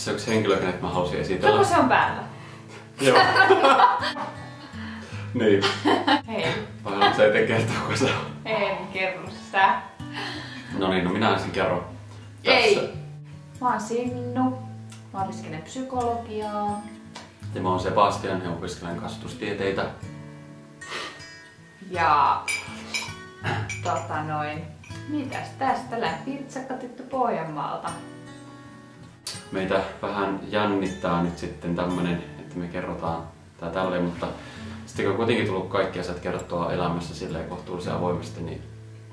tässä yksi henkilö, kenet mä halusin esitellä. Onko se on päällä? Joo. Niin. Hei. Vai haluatko sä ite kertoa, kun sä on? En kerro sitä. No niin, no minä ensin kerron. Ei. Mä oon Sinnu. Mä opiskelen psykologiaa. Ja mä oon Sebastian ja opiskelen kasvatustieteitä. Ja mitäs tästä? Lämpirtsakka tyttö Pohjanmaalta. Meitä vähän jännittää nyt sitten tämmönen, että me kerrotaan tää tälleen, mutta sitten kun kuitenkin tullut kaikki asiat kerrottua elämässä silleen kohtuullisen avoimesti, niin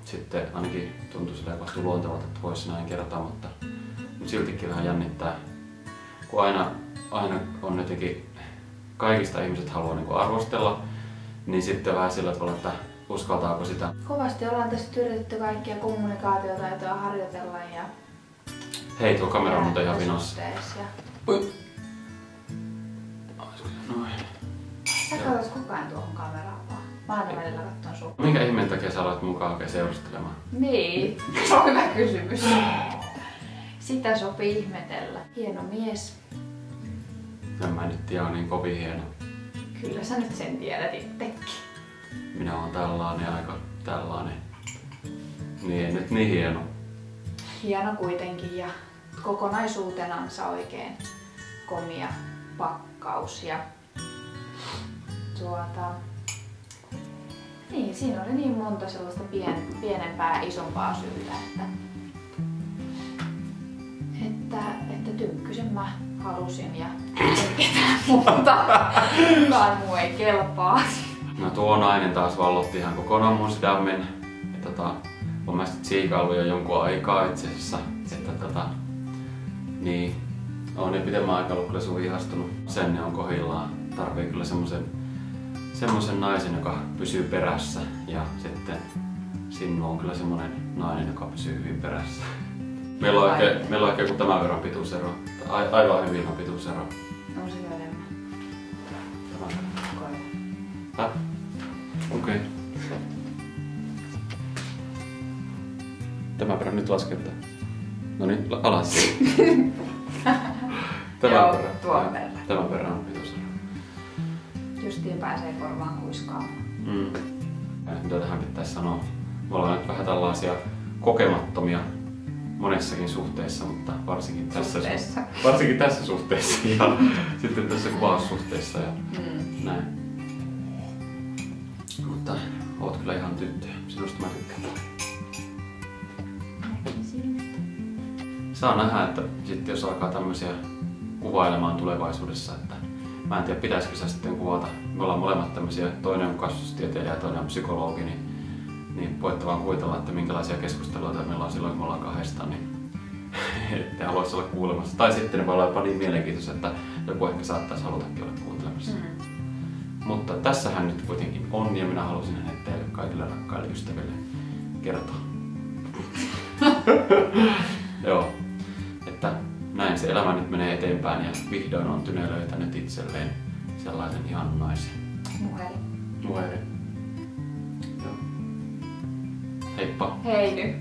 sitten ainakin tuntuu silleen kohtuu luontevalta, että voisi näin kertoa, mutta siltikin vähän jännittää. Kun aina on jotenkin, kaikista ihmiset haluaa niin kuin arvostella, niin sitten vähän sillä tavalla, että uskaltaako sitä. Kovasti ollaan tässä yritetty kaikkia kommunikaatiotaitoja harjoitella ja... Hei, tuo kamera on muuten ihan vinossa. Noin. Sä katsot koko ajan tuohon kameraan vaan. Mä aina välillä katson sun. Minkä ihmeen takia sä aloit mukaan oikein seurustelemaan? Niin, se on hyvä kysymys. Sitä sopii ihmetellä. Hieno mies. En mä nyt tiedä, on niin kovin hieno. Kyllä sä nyt sen tiedät itsekin. Minä oon tällainen, aika tällainen. Niin ei nyt niin hieno. Hieno kuitenkin ja kokonaisuutenansa oikein komia pakkaus ja niin, siinä oli niin monta sellaista pienempää ja isompaa syytä, että Tynkkysen mä halusin ja ketään muuta. Kukaan muu ei kelpaa. No tuo nainen taas vallotti ihan kokonaan mun sydämen. Olen mä sitten siikaillut jo jonkun aikaa itse asiassa. Niin, on jo pidemmän aikaa ollut kyllä sun ihastunut. Sen on kohillaan. Tarvii kyllä semmosen naisen, joka pysyy perässä. Ja sitten Sinnu on kyllä semmonen nainen, joka pysyy hyvin perässä. Meillä on oikein joku tämän verran pituusero. Aivan hyvin on pituusero. On se jo enemmän. Okei. Okay. Tämän verran nyt lasketaan. Noniin, alas. Tuon verran. Tämän verran on pituusero. Justiin pääsee korvaan kuiskaamaan. Mitä tähän pitäisi sanoa? Me ollaan nyt vähän tällaisia kokemattomia monessakin suhteessa, mutta varsinkin tässä suhteessa ja sitten tässä kuvaussuhteessa ja näin. Mutta oot kyllä ihan tyttöjä. Sinusta mä tykkään. Saa nähdä, että sitten jos alkaa tämmöisiä kuvailemaan tulevaisuudessa, että mä en tiedä pitäisikö sä sitten kuvata. Me ollaan molemmat tämmöisiä, toinen on kasvatustieteilijä ja toinen on psykologi, niin voitte vaan kuvitella, että minkälaisia keskusteluita meillä on silloin, kun me ollaan kahdestaan, niin ette haluaisi olla kuulemassa. Tai sitten ne voi olla jopa niin mielenkiintoisia, että joku ehkä saattaisi halutakin olla kuuntelemassa. Mutta tässähän nyt kuitenkin on ja minä halusin hänet teille kaikille rakkaille ystäville kertoa. Joo, että näin se elämä nyt menee eteenpäin ja vihdoin on Tyne löytänyt itselleen sellaisen ihanan naisen. Muheri. Joo. Heippa. Hei nyt.